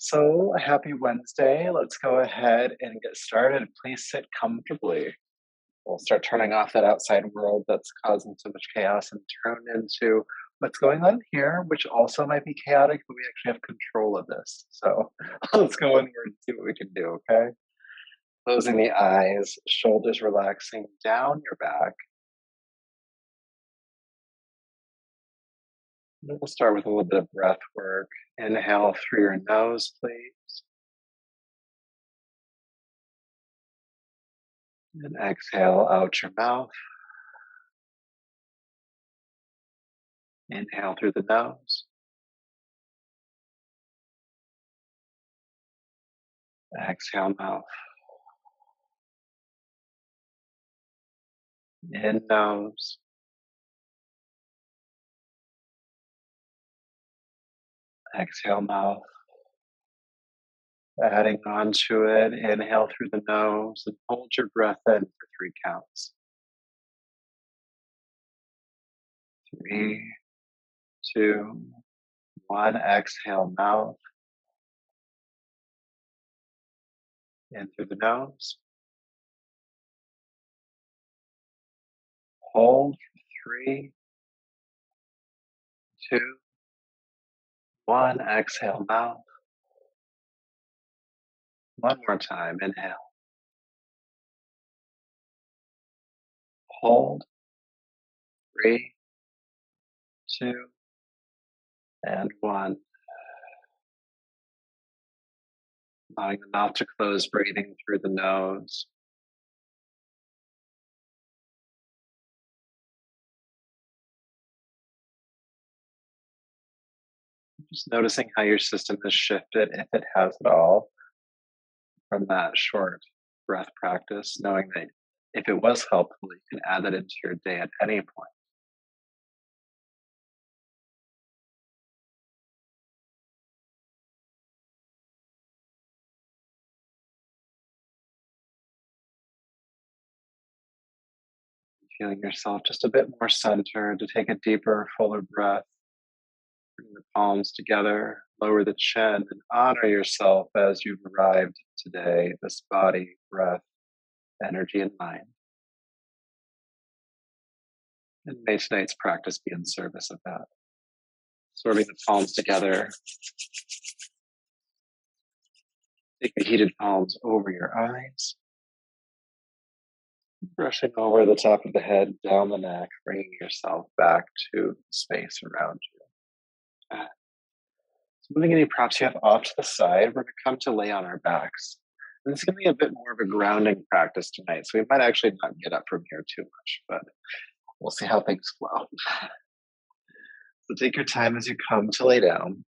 So, happy Wednesday. Let's go ahead and get started. Please sit comfortably. We'll start turning off that outside world that's causing so much chaos and turn into what's going on here, which also might be chaotic, but we actually have control of this. So, let's go inward and see what we can do, okay? Closing the eyes, shoulders relaxing down your back. And we'll start with a little bit of breath work. Inhale through your nose, please. And exhale out your mouth. Inhale through the nose. Exhale mouth. In nose. Exhale mouth. Adding on to it, inhale through the nose and hold your breath in for 3 counts. 3, 2, 1. Exhale mouth. In through the nose. Hold for 3, 2, 1. Exhale mouth. One more time. Inhale. Hold. 3, 2, and 1. Allowing the mouth to close, breathing through the nose. Just noticing how your system has shifted, if it has at all, from that short breath practice, knowing that if it was helpful, you can add that into your day at any point. Feeling yourself just a bit more centered to take a deeper, fuller breath. Bring the palms together, lower the chin, and honor yourself as you've arrived today, this body, breath, energy, and mind. And may tonight's practice be in service of that. Absorbing the palms together. Take the heated palms over your eyes. Brushing over the top of the head, down the neck, bringing yourself back to the space around you. So moving any props you have off to the side, we're going to come to lay on our backs. And it's going to be a bit more of a grounding practice tonight, so we might actually not get up from here too much, but we'll see how things flow. So take your time as you come to lay down.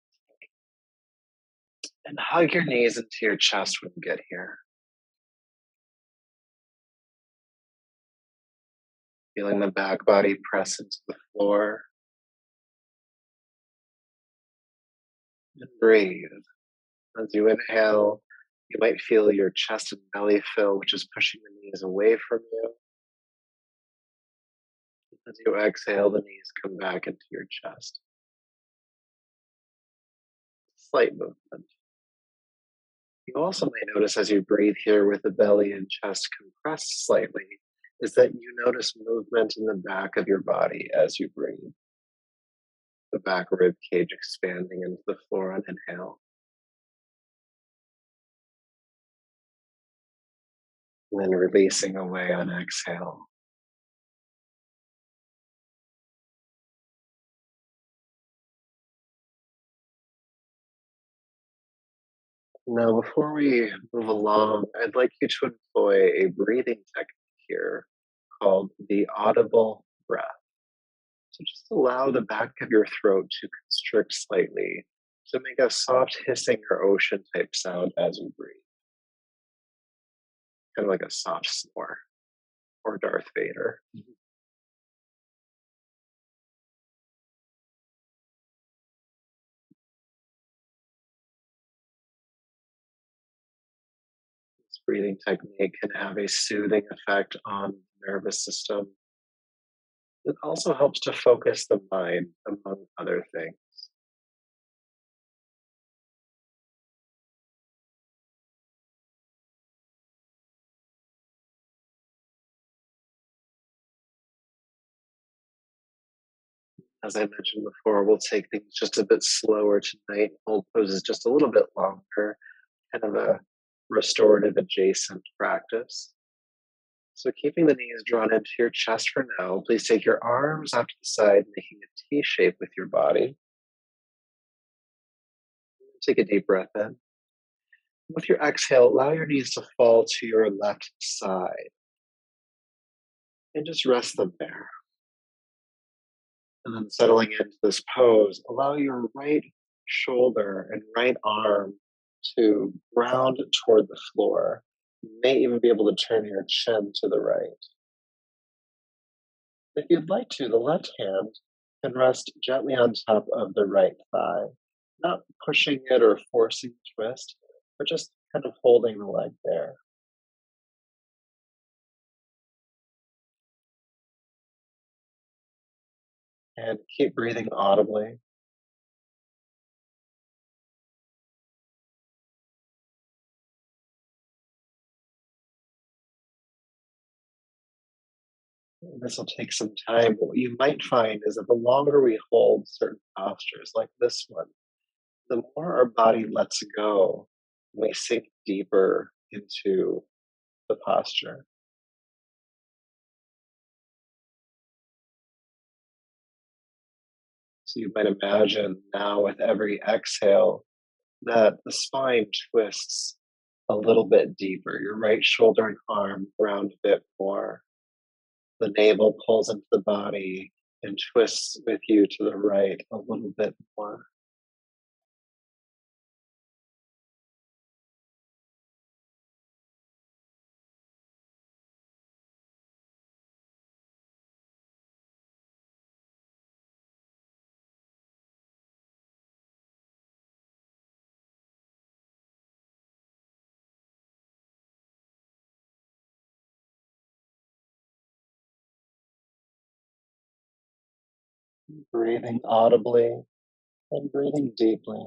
And hug your knees into your chest when you get here. Feeling the back body press into the floor. And breathe. As you inhale, you might feel your chest and belly fill, which is pushing the knees away from you. As you exhale, the knees come back into your chest. Slight movement. You also might notice as you breathe here with the belly and chest compressed slightly, is that you notice movement in the back of your body as you breathe. The back rib cage expanding into the floor on inhale. And then releasing away on exhale. Now, before we move along, I'd like you to employ a breathing technique here called the audible breath. So just allow the back of your throat to constrict slightly to make a soft hissing or ocean type sound as you breathe. Kind of like a soft snore or Darth Vader. This breathing technique can have a soothing effect on the nervous system. It also helps to focus the mind, among other things. As I mentioned before, we'll take things just a bit slower tonight. Hold poses just a little bit longer, kind of a restorative adjacent practice. So, keeping the knees drawn into your chest for now, please take your arms out to the side, making a T shape with your body. Take a deep breath in. With your exhale, allow your knees to fall to your left side and just rest them there. And then settling into this pose, allow your right shoulder and right arm to ground toward the floor. You may even be able to turn your chin to the right. If you'd like to, the left hand can rest gently on top of the right thigh, not pushing it or forcing twist, but just kind of holding the leg there. And keep breathing audibly. This will take some time, but what you might find is that the longer we hold certain postures like this one, the more our body lets go, we sink deeper into the posture. So you might imagine now with every exhale that the spine twists a little bit deeper. Your right shoulder and arm ground a bit more. The navel pulls into the body and twists with you to the right a little bit more. Breathing audibly and breathing deeply.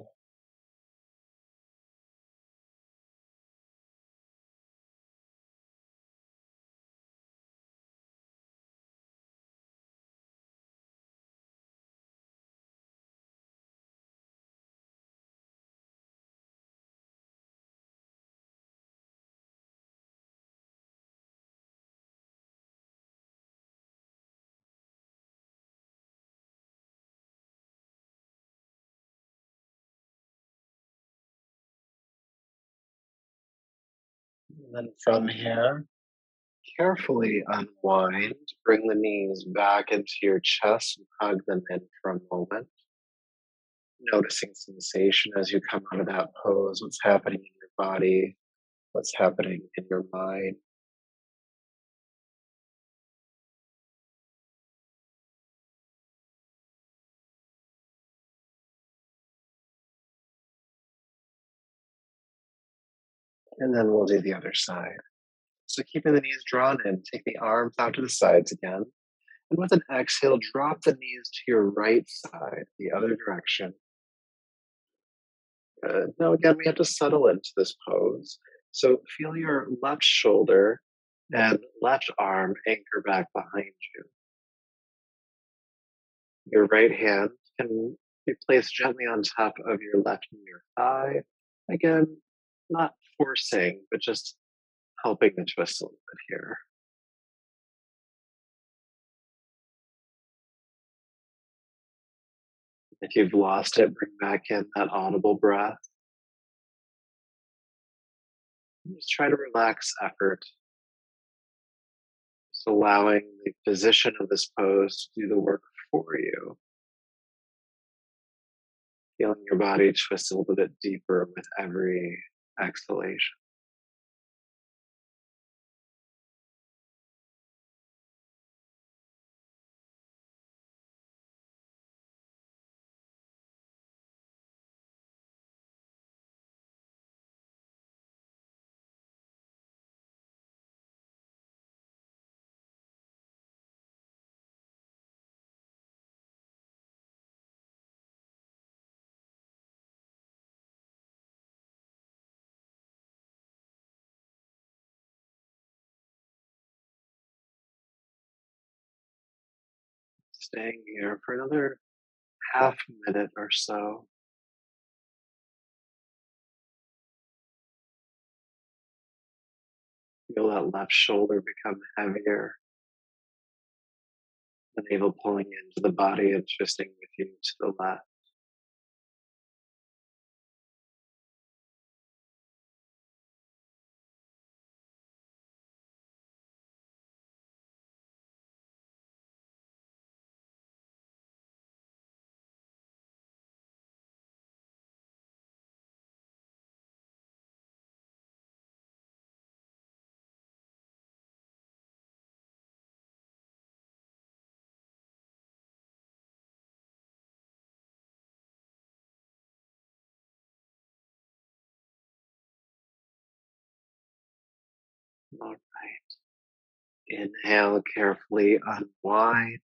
And then from here, carefully unwind, bring the knees back into your chest and hug them in for a moment. Noticing sensation as you come out of that pose, what's happening in your body, what's happening in your mind. And then we'll do the other side. So keeping the knees drawn in, take the arms out to the sides again. And with an exhale, drop the knees to your right side, the other direction. Good. Now, again, we have to settle into this pose. So feel your left shoulder and left arm anchor back behind you. Your right hand can be placed gently on top of your left near thigh. Again, not forcing, but just helping the twist a little bit here. If you've lost it, bring back in that audible breath. Just try to relax effort, just allowing the position of this pose to do the work for you. Feeling your body twist a little bit deeper with every exhalation. Staying here for another half minute or so. Feel that left shoulder become heavier, the navel pulling into the body and twisting with you to the left. All right. Inhale carefully, unwind,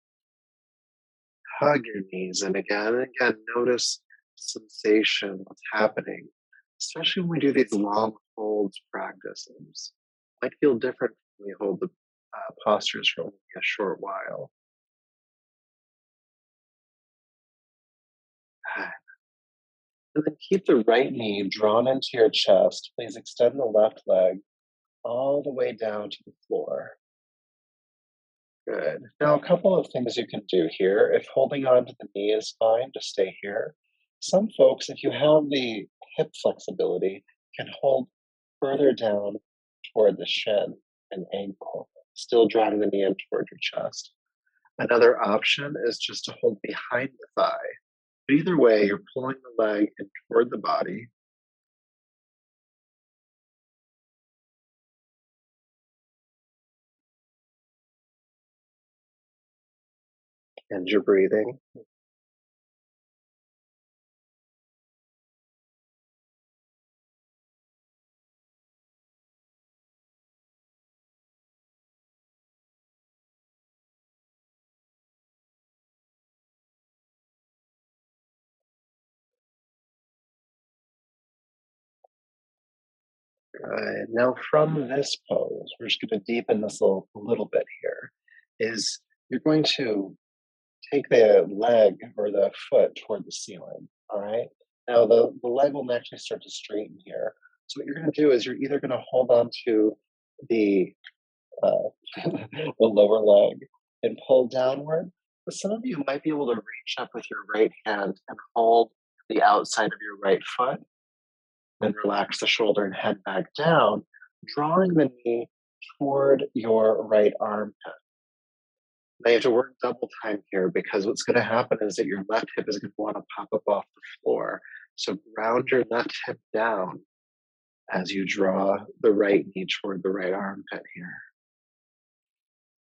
hug your knees, and again, notice sensation, what's happening, especially when we do these long holds practices. Might feel different when we hold the postures for only a short while. And then keep the right knee drawn into your chest. Please extend the left leg all the way down to the floor. Good. Now, a couple of things you can do here. If holding on to the knee is fine, just stay here. Some folks, if you have the hip flexibility, can hold further down toward the shin and ankle, still drawing the knee in toward your chest. Another option is just to hold behind the thigh. But either way, you're pulling the leg in toward the body and you're breathing. Good. Now, from this pose, we're just going to deepen this a little bit here. Is you're going to take the leg or the foot toward the ceiling. All right. Now, the leg will naturally start to straighten here. So, what you're going to do is you're either going to hold on to the, uh, the lower leg and pull downward. But some of you might be able to reach up with your right hand and hold the outside of your right foot. Then relax the shoulder and head back down, drawing the knee toward your right armpit. Now you have to work double time here because what's going to happen is that your left hip is going to want to pop up off the floor. So ground your left hip down as you draw the right knee toward the right armpit here.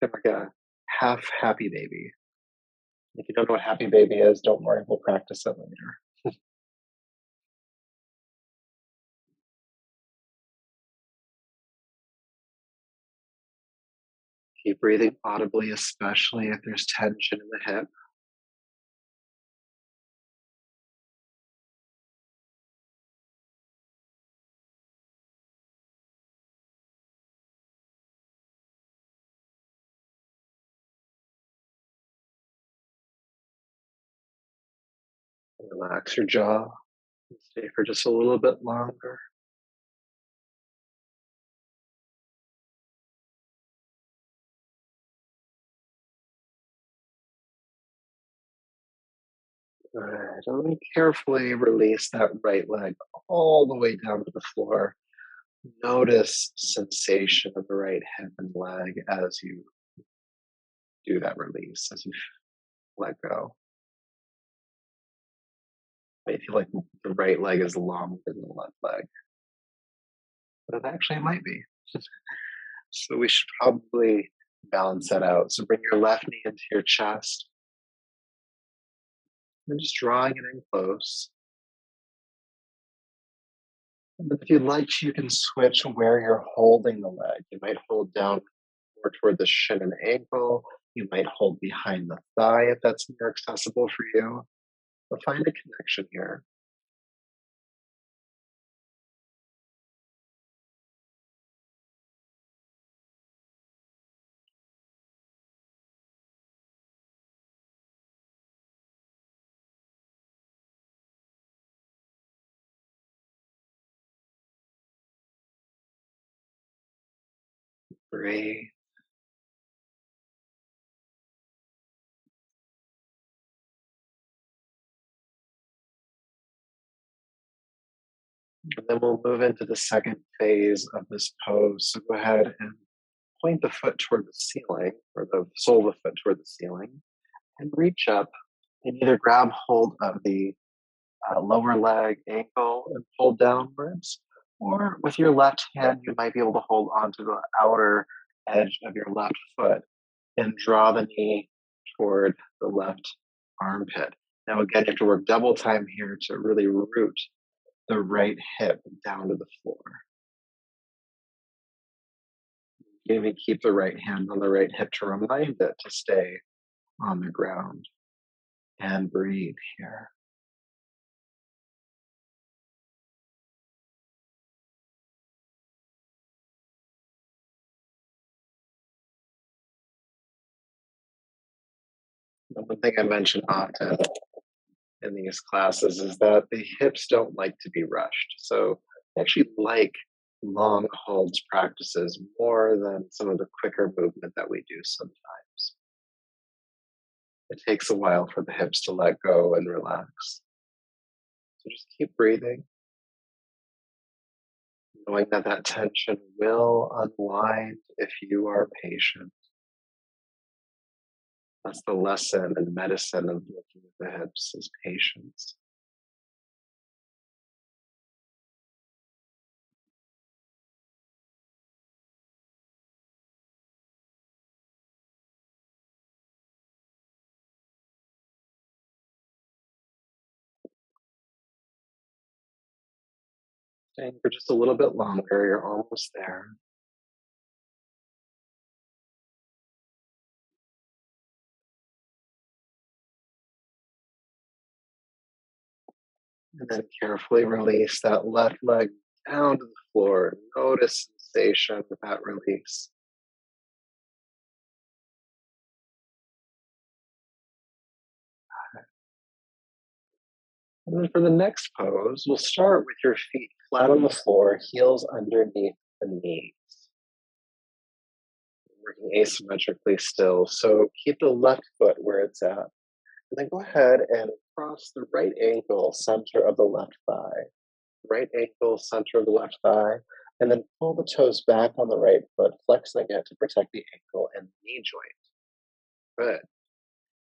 Kind of like a half happy baby. If you don't know what happy baby is, don't worry, we'll practice it later. Keep breathing audibly, especially if there's tension in the hip. Relax your jaw. Stay for just a little bit longer. Good. And then carefully release that right leg all the way down to the floor. Notice sensation of the right hip and leg as you do that release, as you let go. I feel like the right leg is longer than the left leg, but it actually might be. So we should probably balance that out. So bring your left knee into your chest and just drawing it in close. And if you'd like, you can switch where you're holding the leg. You might hold down more toward the shin and ankle. You might hold behind the thigh if that's more accessible for you. But find a connection here. Breathe. And then we'll move into the second phase of this pose. So go ahead and point the foot toward the ceiling, or the sole of the foot toward the ceiling, and reach up and either grab hold of the lower leg ankle and pull downwards, or with your left hand, you might be able to hold onto the outer edge of your left foot and draw the knee toward the left armpit. Now, again, you have to work double time here to really root the right hip down to the floor. You even keep the right hand on the right hip to remind it to stay on the ground and breathe here. The one thing I mention often in these classes is that the hips don't like to be rushed. So they actually like long holds practices more than some of the quicker movement that we do sometimes. It takes a while for the hips to let go and relax. So just keep breathing, knowing that that tension will unwind if you are patient. That's the lesson and medicine of looking at the hips is patience. Staying for just a little bit longer, you're almost there. And then carefully release that left leg down to the floor. Notice sensation with that release. And then for the next pose, we'll start with your feet flat on the floor, heels underneath the knees. Working asymmetrically still. So keep the left foot where it's at. And then go ahead and cross the right ankle, center of the left thigh. Right ankle, center of the left thigh. And then pull the toes back on the right foot, flexing it to protect the ankle and knee joint. Good.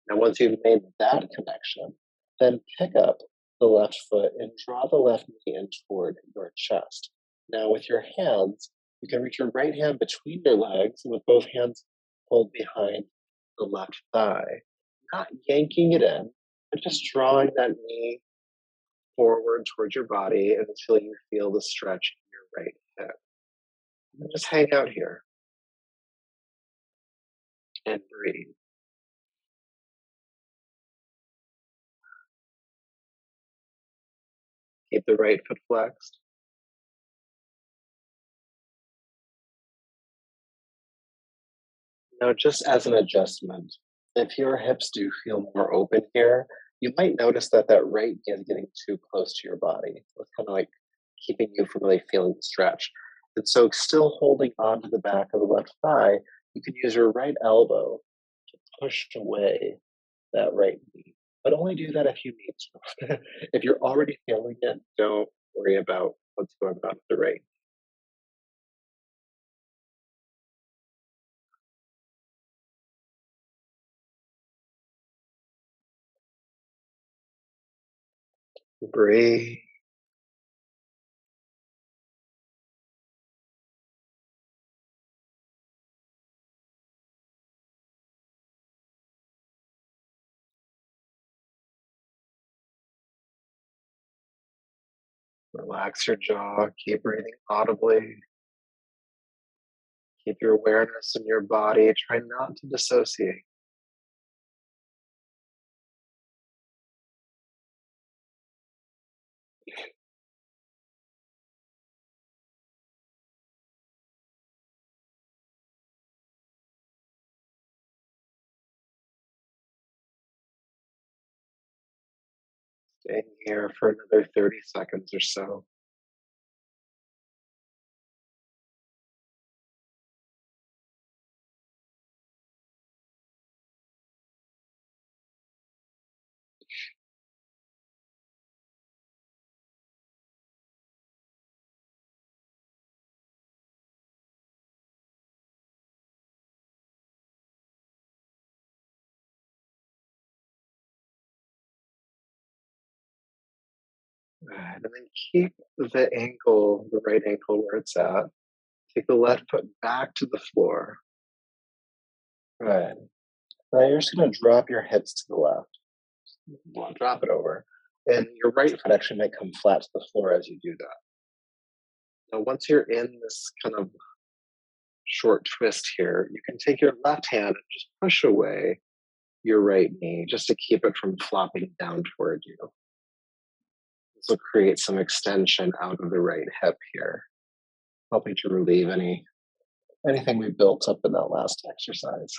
Now, once you've made that connection, then pick up the left foot and draw the left knee in toward your chest. Now, with your hands, you can reach your right hand between your legs and with both hands hold behind the left thigh. Not yanking it in, but just drawing that knee forward towards your body until you feel the stretch in your right hip. And just hang out here and breathe. Keep the right foot flexed. Now, just as an adjustment, if your hips do feel more open here, you might notice that that right knee is getting too close to your body. So it's kind of like keeping you from really feeling the stretch. And so, still holding on to the back of the left thigh, you can use your right elbow to push away that right knee. But only do that if you need to. If you're already feeling it, don't worry about what's going on with the right. Breathe. Relax your jaw. Keep breathing audibly. Keep your awareness in your body. Try not to dissociate. Staying here for another 30 seconds or so. Good. And then keep the ankle, the right ankle where it's at. Take the left foot back to the floor. Good. Now you're just going to drop your hips to the left. Well, drop it over. And your right foot actually might come flat to the floor as you do that. Now, once you're in this kind of short twist here, you can take your left hand and just push away your right knee just to keep it from flopping down toward you. This will create some extension out of the right hip here, helping to relieve anything we built up in that last exercise.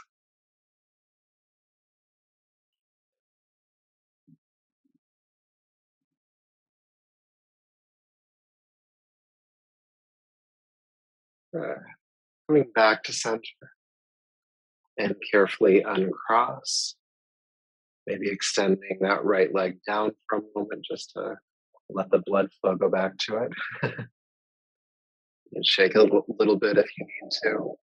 Uh, Coming back to center and carefully uncross, maybe extending that right leg down for a moment just to let the blood flow go back to it. And shake a little bit if you need to.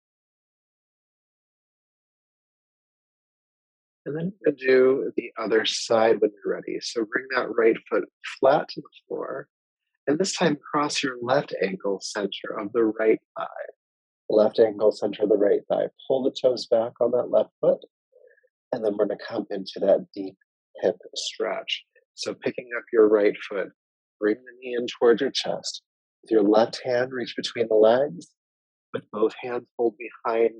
And then do the other side when you're ready. So bring that right foot flat to the floor. And this time cross your left ankle center of the right thigh. Left ankle center of the right thigh. Pull the toes back on that left foot. And then we're going to come into that deep hip stretch. So picking up your right foot, bring the knee in towards your chest. With your left hand, reach between the legs. With both hands, hold behind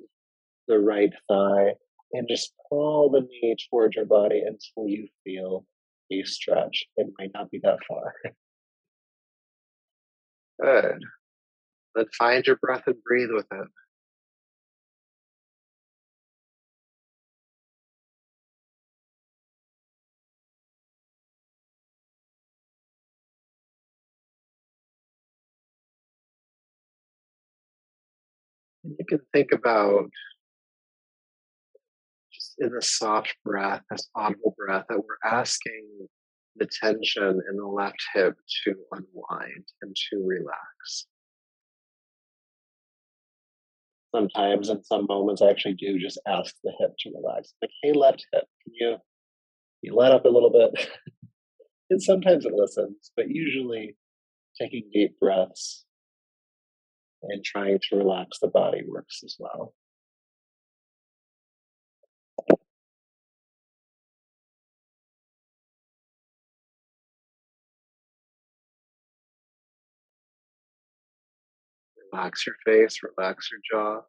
the right thigh. And just pull the knee towards your body until you feel a stretch. It might not be that far. Good. Then find your breath and breathe with it. And you can think about just in the soft breath, this audible breath, that we're asking the tension in the left hip to unwind and to relax. Sometimes in some moments, I actually do just ask the hip to relax. Like, hey, left hip, can you let up a little bit? And sometimes it listens, but usually taking deep breaths and trying to relax the body works as well. Relax your face, relax your jaw.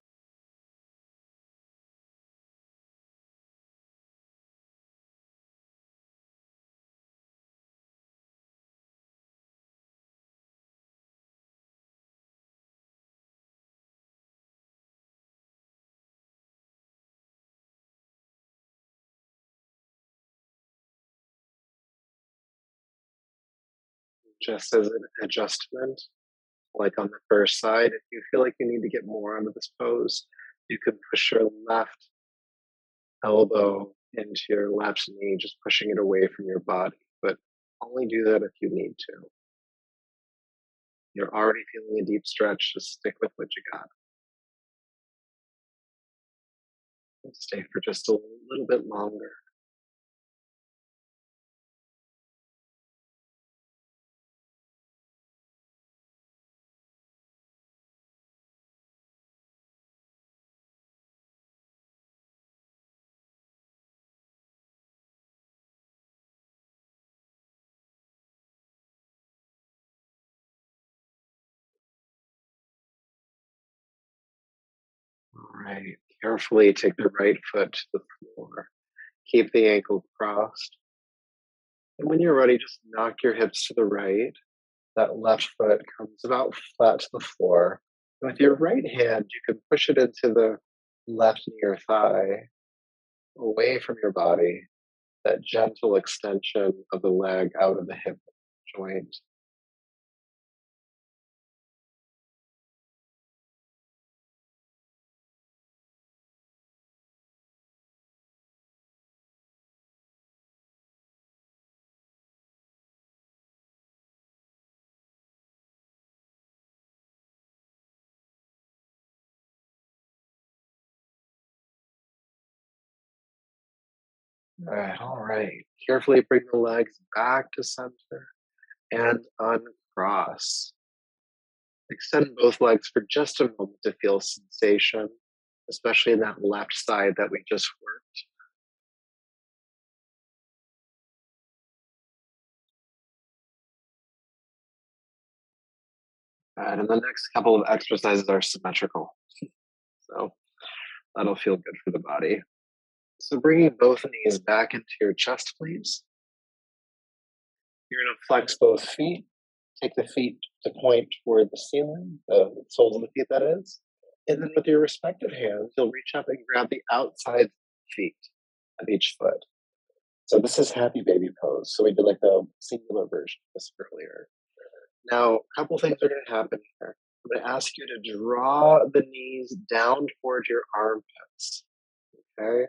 Just as an adjustment, like on the first side, if you feel like you need to get more out of this pose, you can push your left elbow into your left knee, just pushing it away from your body. But only do that if you need to. You're already feeling a deep stretch, just stick with what you got. And stay for just a little bit longer. All right. Carefully take the right foot to the floor. Keep the ankle crossed. And when you're ready, just knock your hips to the right. That left foot comes about flat to the floor. And with your right hand, you can push it into the left knee or thigh, away from your body, that gentle extension of the leg out of the hip joint. All right, all right. Carefully bring the legs back to center and uncross. Extend both legs for just a moment to feel sensation, especially in that left side that we just worked. And the next couple of exercises are symmetrical. So that'll feel good for the body. So bringing both knees back into your chest, please. You're going to flex both feet. Take the feet to point toward the ceiling, the soles of the feet, that is. And then with your respective hands, you'll reach up and grab the outside feet of each foot. So this is happy baby pose. So we did like the singular version of this earlier. Now, a couple things are going to happen here. I'm going to ask you to draw the knees down toward your armpits. Okay,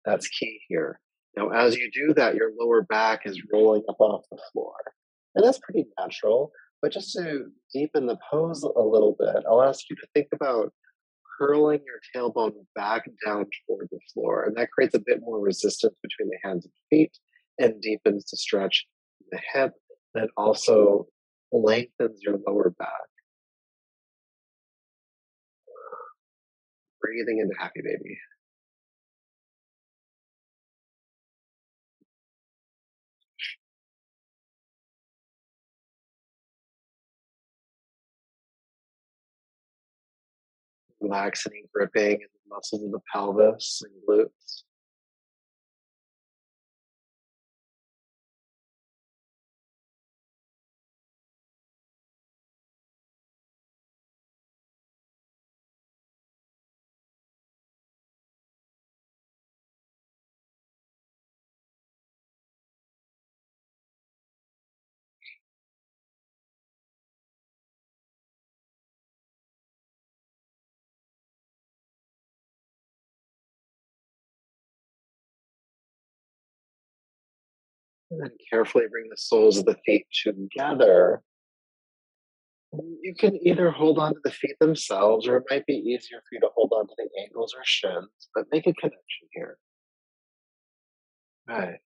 that's key here. Now, as you do that, your lower back is rolling up off the floor. And that's pretty natural. But just to deepen the pose a little bit, I'll ask you to think about curling your tailbone back down toward the floor. And that creates a bit more resistance between the hands and feet and deepens the stretch in the hip. And also lengthens your lower back. Breathing into happy baby. Relaxing and gripping in the muscles of the pelvis and glutes. And then carefully bring the soles of the feet together. And you can either hold on to the feet themselves, or it might be easier for you to hold on to the ankles or shins, but make a connection here. Right.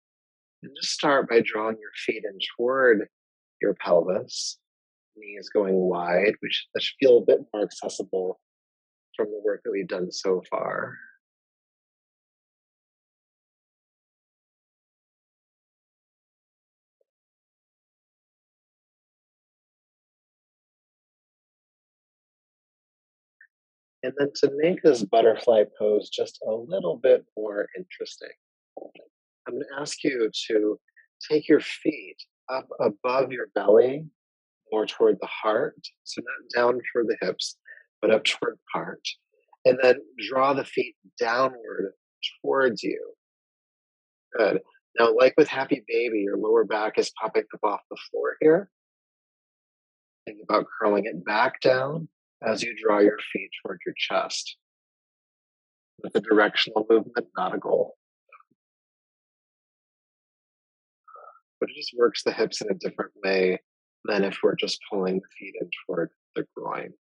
And just start by drawing your feet in toward your pelvis, knees going wide, which that should feel a bit more accessible from the work that we've done so far. And then to make this butterfly pose just a little bit more interesting, I'm going to ask you to take your feet up above your belly, more toward the heart. So not down toward the hips, but up toward the heart. And then draw the feet downward towards you. Good. Now, like with Happy Baby, your lower back is popping up off the floor here. Think about curling it back down as you draw your feet toward your chest. With a directional movement, not a goal. But it just works the hips in a different way than if we're just pulling the feet in toward the groin.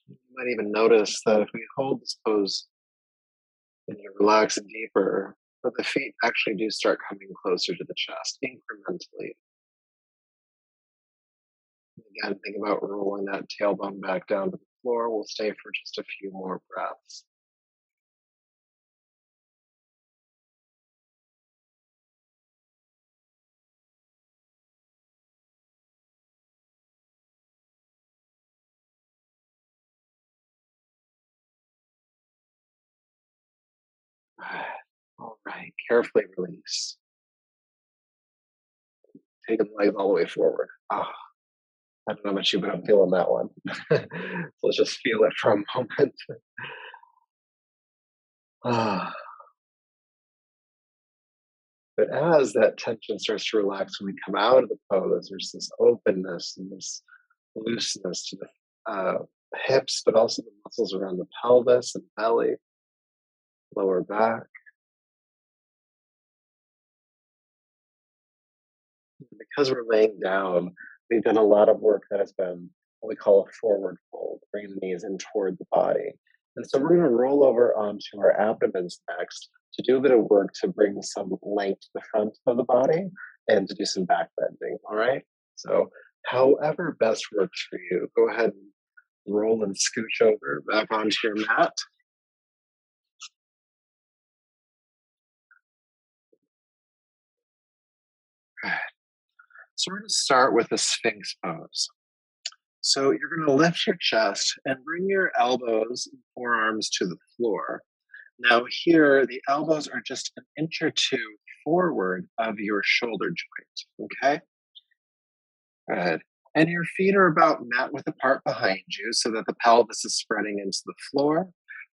You might even notice that if we hold this pose and you relax it deeper, that the feet actually do start coming closer to the chest incrementally. Again, think about rolling that tailbone back down to the floor. We'll stay for just a few more breaths. All right, carefully release. Take the legs all the way forward. Ah, I don't know about you, but I'm feeling that one. So let's just feel it for a moment. Ah, but as that tension starts to relax when we come out of the pose, there's this openness and this looseness to the hips, but also the muscles around the pelvis and belly, lower back. Because we're laying down, we've done a lot of work that has been what we call a forward fold, bringing the knees in toward the body. And so we're going to roll over onto our abdomens next to do a bit of work to bring some length to the front of the body and to do some back bending. All right. So, however best works for you, go ahead and roll and scooch over back onto your mat. So, we're going to start with the Sphinx pose. So you're going to lift your chest and bring your elbows and forearms to the floor. Now, here, the elbows are just an inch or two forward of your shoulder joint. Okay? Good. And your feet are about mat width apart behind you so that the pelvis is spreading into the floor.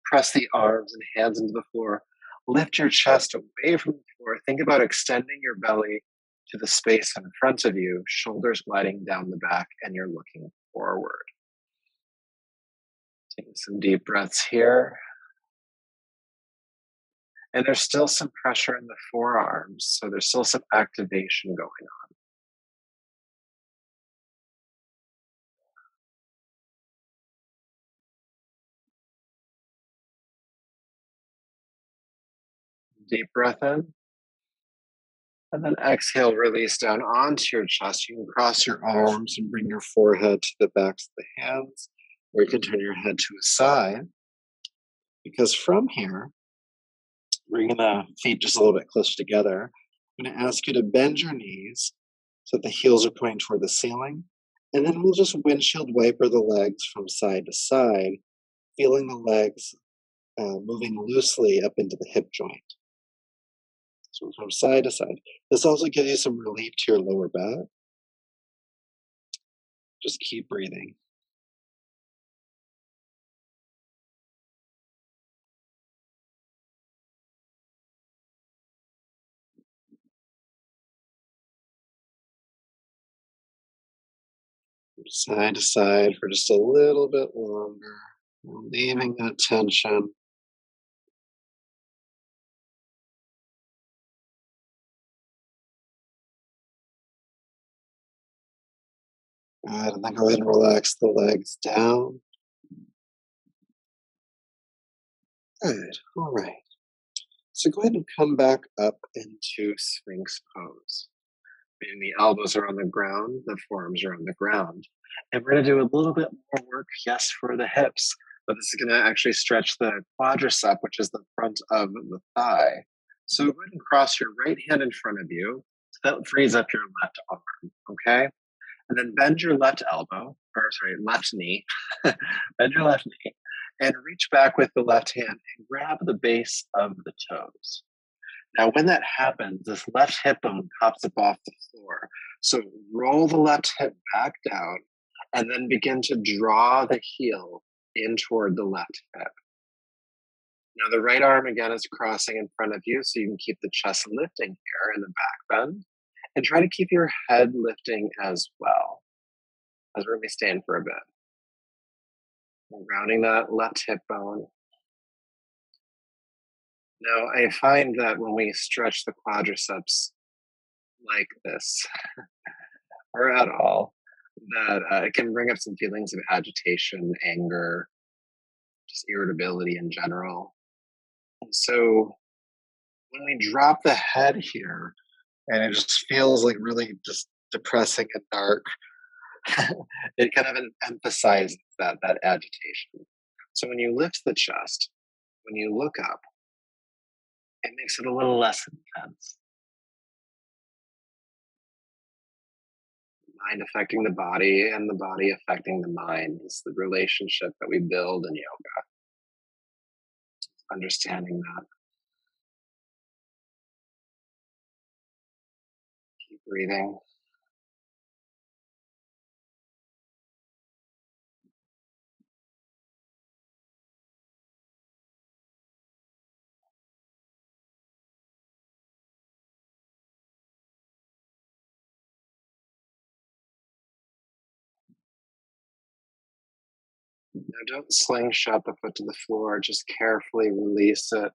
Press the arms and hands into the floor. Lift your chest away from the floor. Think about extending your belly to the space in front of you, shoulders gliding down the back, and you're looking forward. Taking some deep breaths here. And there's still some pressure in the forearms, so there's still some activation going on. Deep breath in, and then exhale, release down onto your chest. You can cross your arms and bring your forehead to the backs of the hands, or you can turn your head to a side. Because from here, bringing the feet just a little bit closer together, I'm going to ask you to bend your knees so that the heels are pointing toward the ceiling. And then we'll just windshield wiper the legs from side to side, feeling the legs moving loosely up into the hip joint. So from side to side. This also gives you some relief to your lower back. Just keep breathing. From side to side for just a little bit longer. Leaving that tension. Good. And then go ahead and relax the legs down. Good. All right. So go ahead and come back up into Sphinx pose. Meaning the elbows are on the ground, the forearms are on the ground. And we're going to do a little bit more work, yes, for the hips, but this is going to actually stretch the quadricep, which is the front of the thigh. So go ahead and cross your right hand in front of you. So that frees up your left arm, okay? And then bend your left elbow, or sorry, left knee. Bend your left knee and reach back with the left hand and grab the base of the toes. Now, when that happens, this left hip bone pops up off the floor. So roll the left hip back down and then begin to draw the heel in toward the left hip. Now, the right arm again is crossing in front of you so you can keep the chest lifting here in the back bend. And try to keep your head lifting as well as we're going to be staying for a bit. And rounding that left hip bone. Now, I find that when we stretch the quadriceps like this, or at all, that it can bring up some feelings of agitation, anger, just irritability in general. And so when we drop the head here, and it just feels like really just depressing and dark, it kind of emphasizes that agitation. So when you lift the chest, when you look up, it makes it a little less intense. Mind affecting the body and the body affecting the mind is the relationship that we build in yoga. Understanding that. Keep breathing. Now, don't slingshot the foot to the floor, just carefully release it.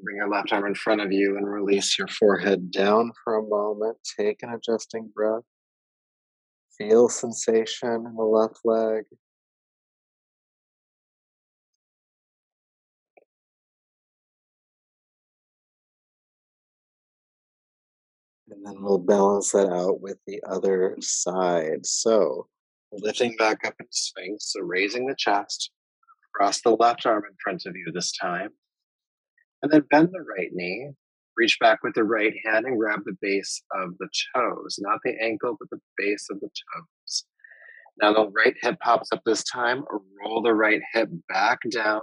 Bring your left arm in front of you and release your forehead down for a moment. Take an adjusting breath. Feel sensation in the left leg. And then we'll balance that out with the other side. So, lifting back up into Sphinx, so raising the chest, cross the left arm in front of you this time, and then bend the right knee. Reach back with the right hand and grab the base of the toes, not the ankle, but the base of the toes. Now the right hip pops up this time. Roll the right hip back down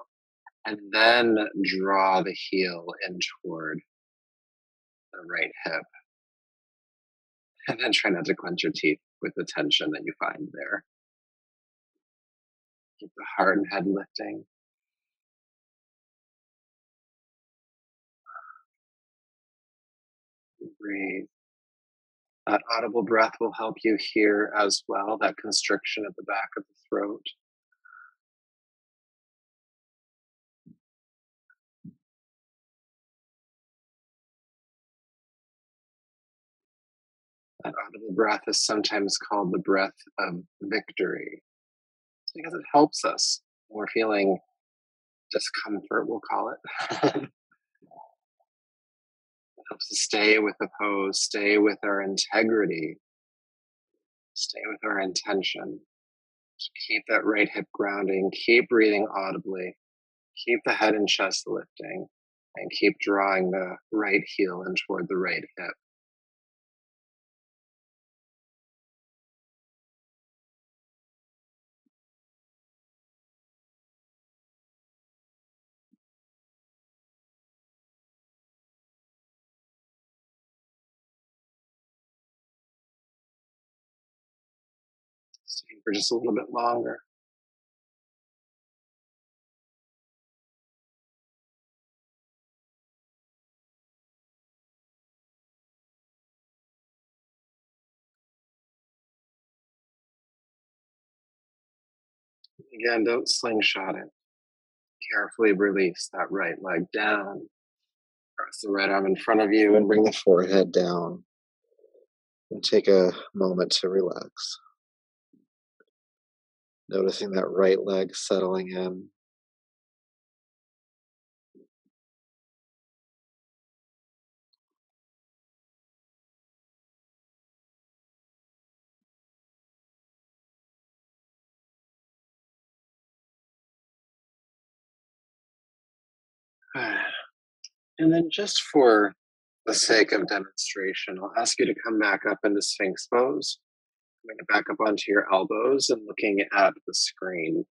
and then draw the heel in toward the right hip. And then try not to clench your teeth with the tension that you find there. Keep the heart and head lifting. Breathe. That audible breath will help you hear as well, that constriction at the back of the throat. That audible breath is sometimes called the breath of victory. It's because it helps us when we're feeling discomfort, we'll call it. It helps us stay with the pose, stay with our integrity, stay with our intention. Just keep that right hip grounding, keep breathing audibly, keep the head and chest lifting, and keep drawing the right heel in toward the right hip. Stay for just a little bit longer. Again, don't slingshot it. Carefully release that right leg down. Press the right arm in front of you and bring the forehead down. And take a moment to relax. Noticing that right leg settling in. And then, just for the sake of demonstration, I'll ask you to come back up into Sphinx pose. Bring it back up onto your elbows and looking at the screen.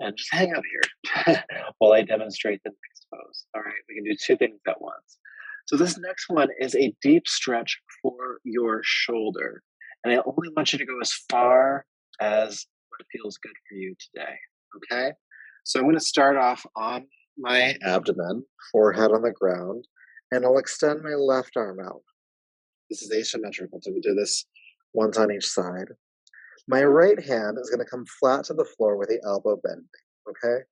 And just hang out here while I demonstrate the next pose. All right, we can do two things at once. So, this next one is a deep stretch for your shoulder. And I only want you to go as far as what feels good for you today. Okay? So, I'm going to start off on my abdomen, forehead on the ground, and I'll extend my left arm out. This is asymmetrical, so we do this once on each side. My right hand is going to come flat to the floor with the elbow bending. Okay?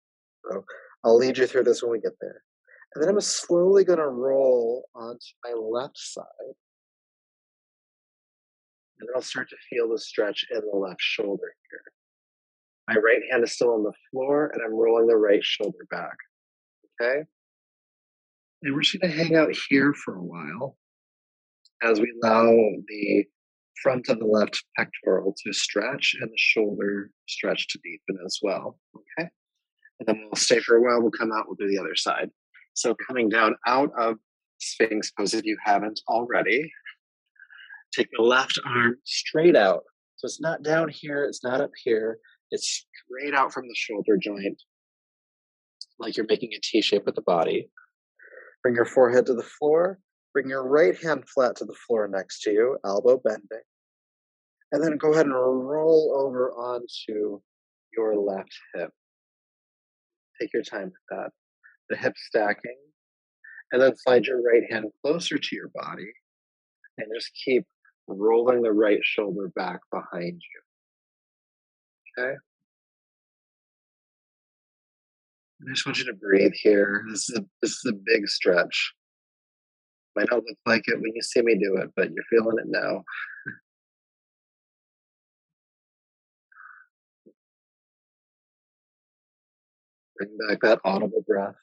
So I'll lead you through this when we get there. And then I'm slowly going to roll onto my left side. And then I'll start to feel the stretch in the left shoulder here. My right hand is still on the floor, and I'm rolling the right shoulder back. Okay? And we're just going to hang out here for a while as we allow the front of the left pectoral to stretch and the shoulder stretch to deepen as well. Okay? And then we'll stay for a while. We'll come out. We'll do the other side. So coming down out of Sphinx pose, if you haven't already, take the left arm straight out. So it's not down here. It's not up here. It's straight out from the shoulder joint, like you're making a T shape with the body. Bring your forehead to the floor. Bring your right hand flat to the floor next to you, elbow bending. And then go ahead and roll over onto your left hip. Take your time with that. The hip stacking. And then slide your right hand closer to your body and just keep rolling the right shoulder back behind you. Okay? I just want you to breathe here. This is a big stretch. Might not look like it when you see me do it, but you're feeling it now. Bring back that audible breath.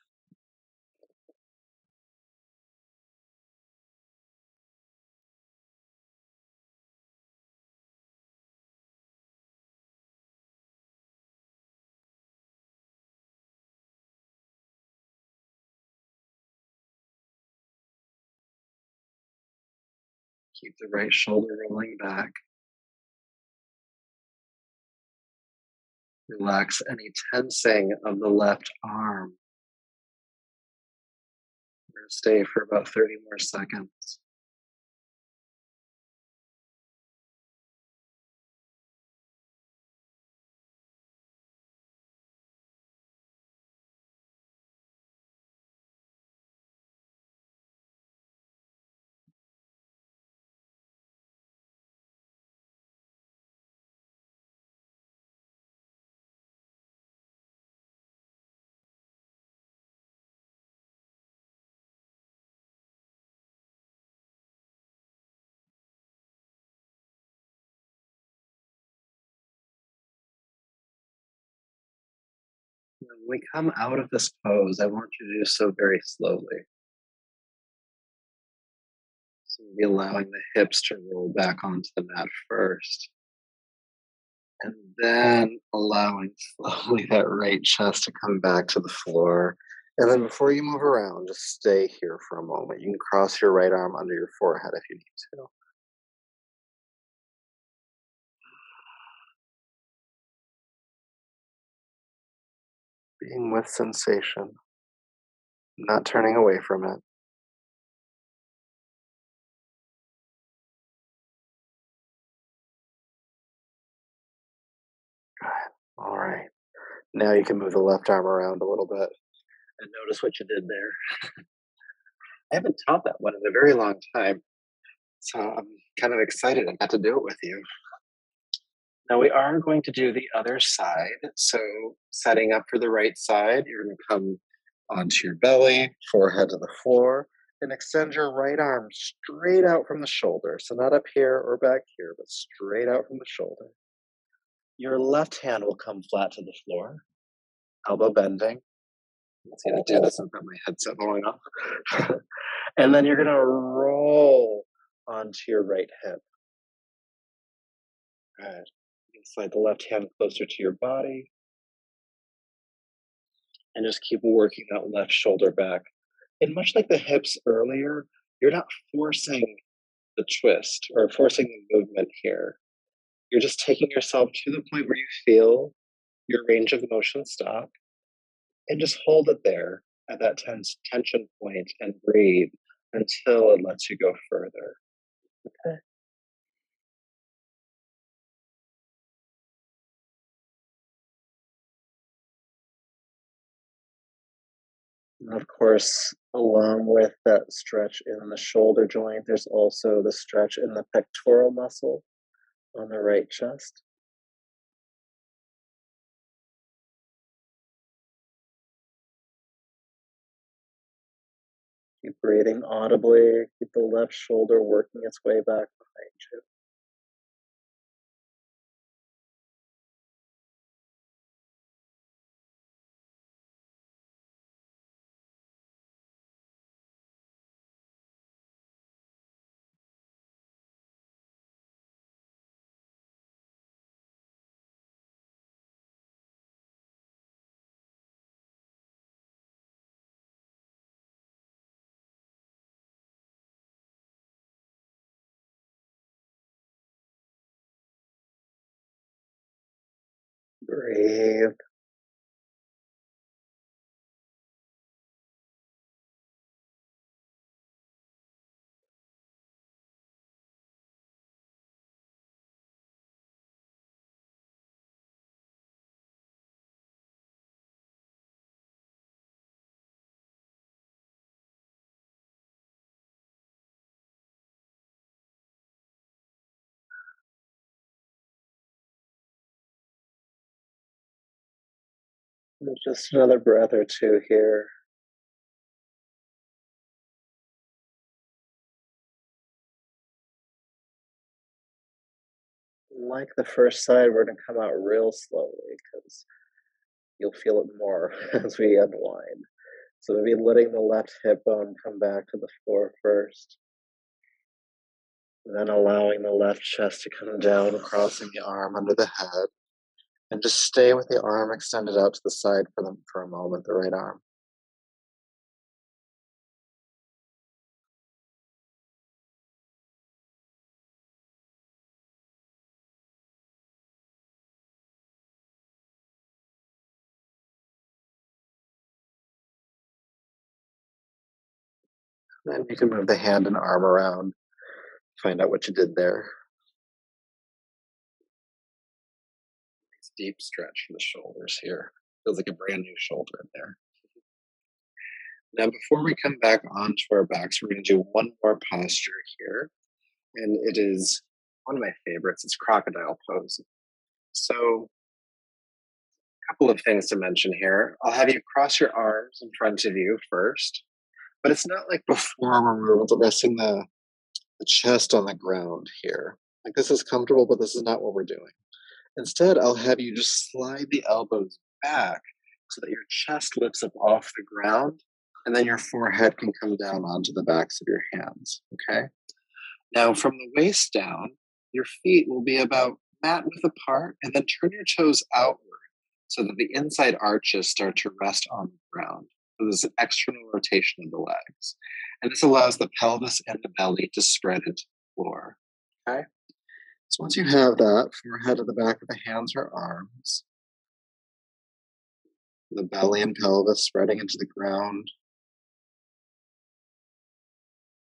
Keep the right shoulder rolling back. Relax any tensing of the left arm. We're going to stay for about 30 more seconds. When we come out of this pose, I want you to do so very slowly. So maybe allowing the hips to roll back onto the mat first, and then allowing slowly that right chest to come back to the floor. And then before you move around, just stay here for a moment. You can cross your right arm under your forehead if you need to. Being with sensation, not turning away from it. Good. All right. Now you can move the left arm around a little bit and notice what you did there. I haven't taught that one in a very long time, so I'm kind of excited I got to do it with you. Now we are going to do the other side. So setting up for the right side, you're going to come onto your belly, forehead to the floor, and extend your right arm straight out from the shoulder. So not up here or back here, but straight out from the shoulder. Your left hand will come flat to the floor, elbow bending. Let's see how to do this. I've got my headset going off. And then you're going to roll onto your right hip. Good. You can slide the left hand closer to your body and just keep working that left shoulder back. And much like the hips earlier, you're not forcing the twist or forcing the movement here. You're just taking yourself to the point where you feel your range of motion stop and just hold it there at that tension point and breathe until it lets you go further. Okay. And of course, along with that stretch in the shoulder joint, there's also the stretch in the pectoral muscle on the right chest. Keep breathing audibly. Keep the left shoulder working its way back behind you. Breathe. And just another breath or two here. Like the first side, we're going to come out real slowly because you'll feel it more as we unwind. So maybe letting the left hip bone come back to the floor first, then allowing the left chest to come down, crossing the arm under the head, and just stay with the arm extended out to the side for a moment, the right arm. Then you can move the hand and arm around, find out what you did there. Nice deep stretch for the shoulders here. Feels like a brand new shoulder in there. Now, before we come back onto our backs, we're going to do one more posture here, and it is one of my favorites. It's crocodile pose. So, a couple of things to mention here. I'll have you cross your arms in front of you first, but it's not like before where we're resting the chest on the ground here. Like this is comfortable, but this is not what we're doing. Instead, I'll have you just slide the elbows back so that your chest lifts up off the ground and then your forehead can come down onto the backs of your hands. Okay. Now, from the waist down, your feet will be about mat width apart and then turn your toes outward so that the inside arches start to rest on the ground. So there's an external rotation of the legs. And this allows the pelvis and the belly to spread into the floor. Okay. So once you have that, forehead to the back of the hands or arms, the belly and pelvis spreading into the ground,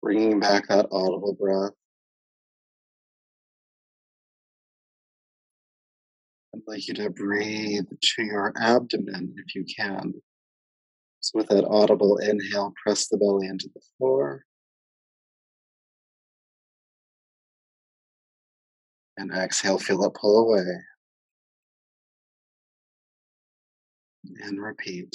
bringing back that audible breath. I'd like you to breathe to your abdomen if you can. So with that audible inhale, press the belly into the floor. And exhale, feel it pull away. And repeat.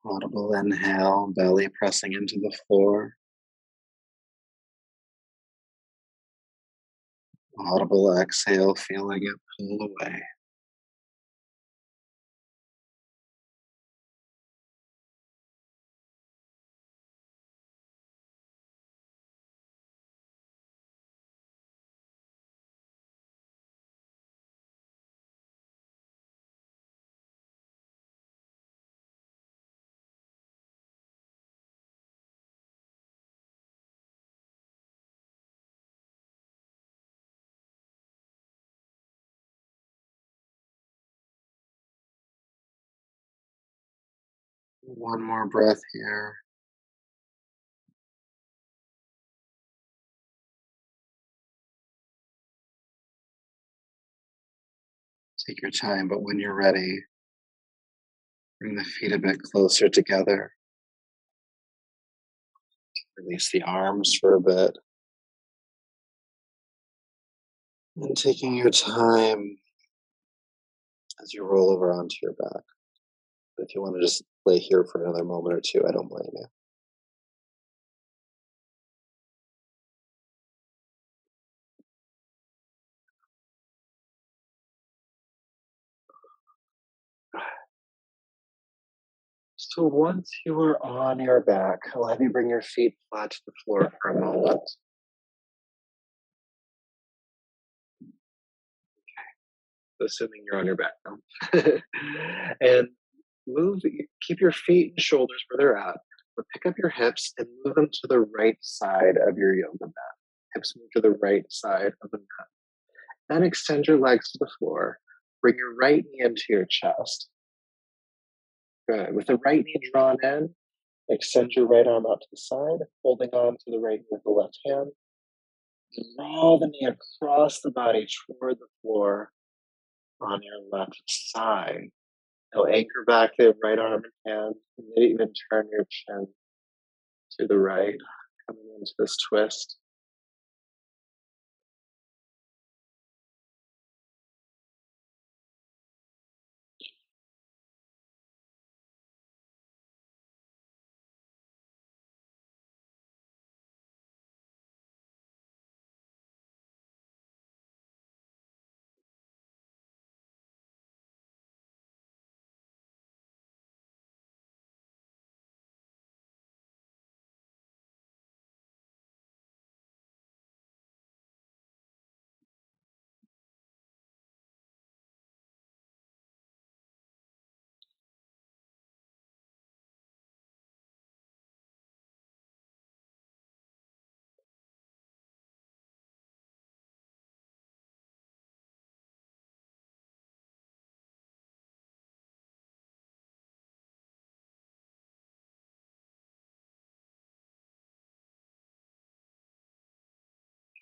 Audible inhale, belly pressing into the floor. Audible exhale, feeling it pull away. One more breath here. Take your time, but when you're ready, bring the feet a bit closer together. Release the arms for a bit. And taking your time as you roll over onto your back. If you want to just lay here for another moment or two, I don't blame you. So once you are on your back, I'll have you bring your feet flat to the floor for a moment. assuming you're on your back now. And keep your feet and shoulders where they're at, but pick up your hips and move them to the right side of your yoga mat. Hips move to the right side of the mat. Then extend your legs to the floor. Bring your right knee into your chest. Good. With the right knee drawn in, extend your right arm out to the side, holding on to the right knee with the left hand. Draw the knee across the body toward the floor on your left side. Now anchor back the right arm and hand, and maybe even turn your chin to the right, coming into this twist.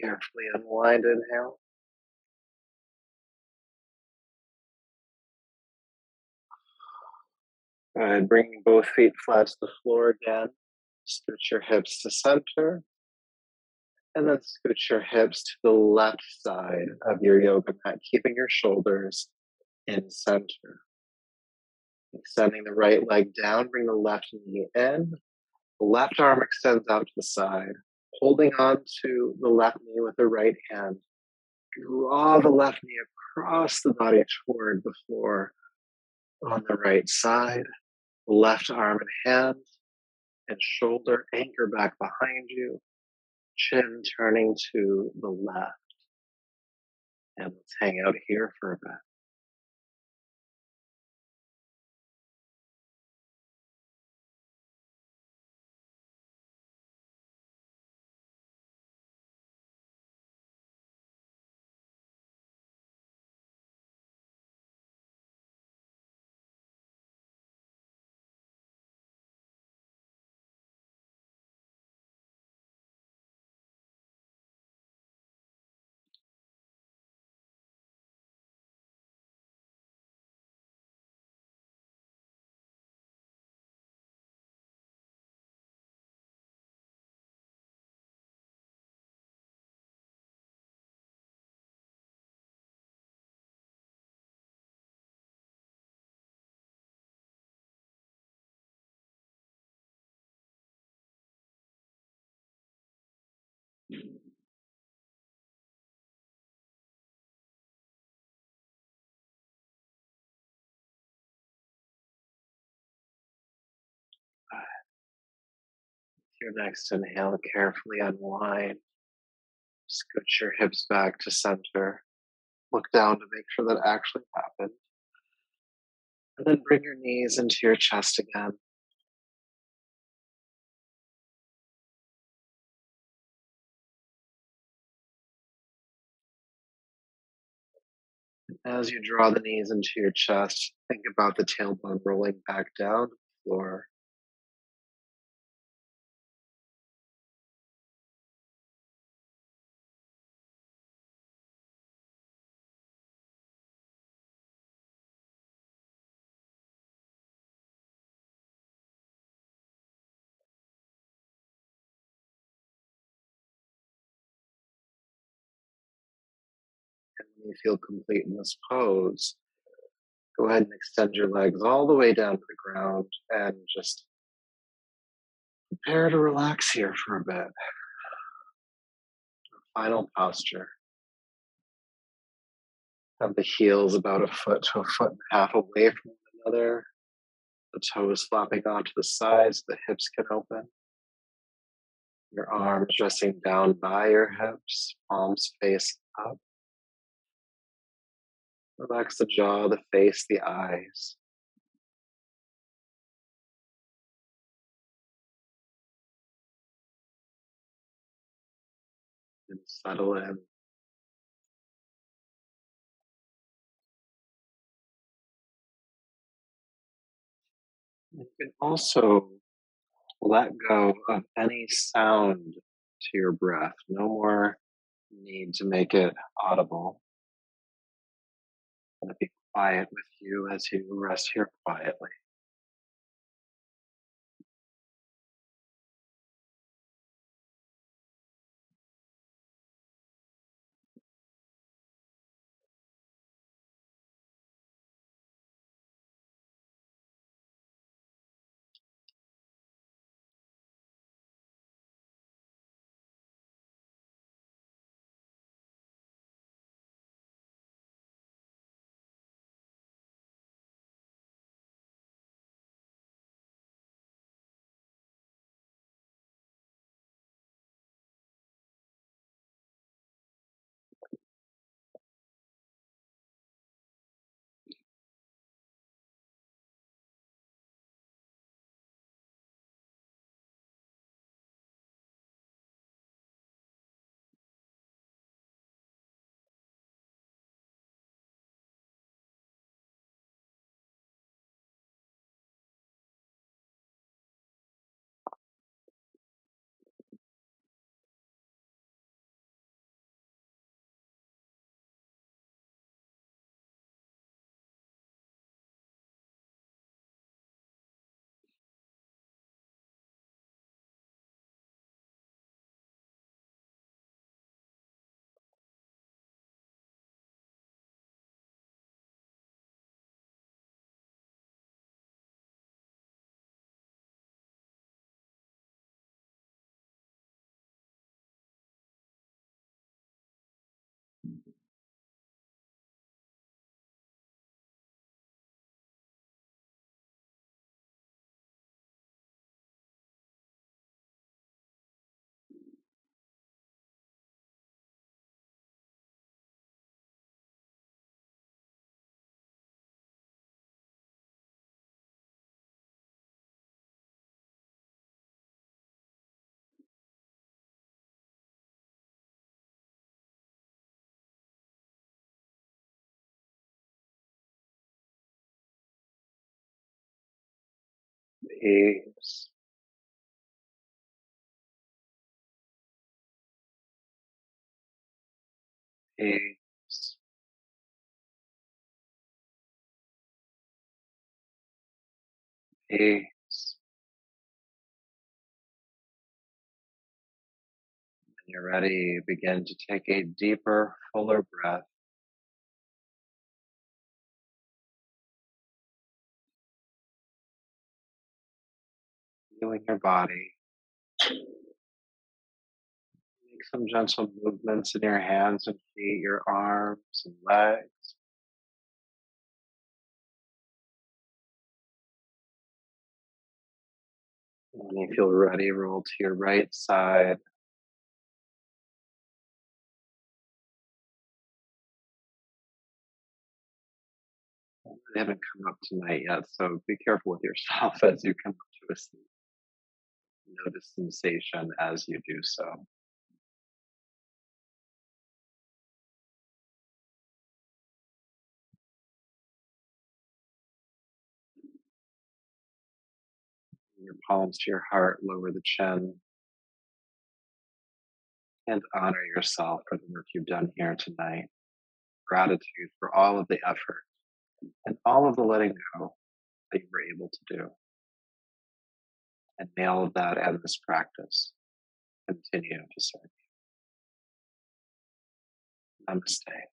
Carefully unwind, inhale. Good. Bringing both feet flat to the floor again. Scooch your hips to center, and then scooch your hips to the left side of your yoga mat, keeping your shoulders in center. Extending the right leg down, bring the left knee in. The left arm extends out to the side, holding on to the left knee with the right hand. Draw the left knee across the body toward the floor on the right side. Left arm and hand and shoulder anchor back behind you, chin turning to the left. And let's hang out here for a bit. Your next inhale, carefully unwind. Scooch your hips back to center. Look down to make sure that actually happened. And then bring your knees into your chest again. As you draw the knees into your chest, think about the tailbone rolling back down to the floor. And when you feel complete in this pose, go ahead and extend your legs all the way down to the ground and just prepare to relax here for a bit. Final posture. Have the heels about a foot to a foot and a half away from one another. The toes flopping onto the sides, the hips can open. Your arms resting down by your hips, palms face up. Relax the jaw, the face, the eyes, and settle in. You can also let go of any sound to your breath. No more need to make it audible. Let it be quiet with you as you rest here quietly. Peace, peace, peace. When you're ready, begin to take a deeper, fuller breath, feeling your body. Make some gentle movements in your hands and feet, your arms and legs. When you feel ready, roll to your right side. They haven't come up tonight yet, so be careful with yourself as you come up to a seat. Notice sensation as you do so. Your palms to your heart, lower the chin, and honor yourself for the work you've done here tonight. Gratitude for all of the effort and all of the letting go that you were able to do. And may all of that and this practice continue to serve you. Namaste.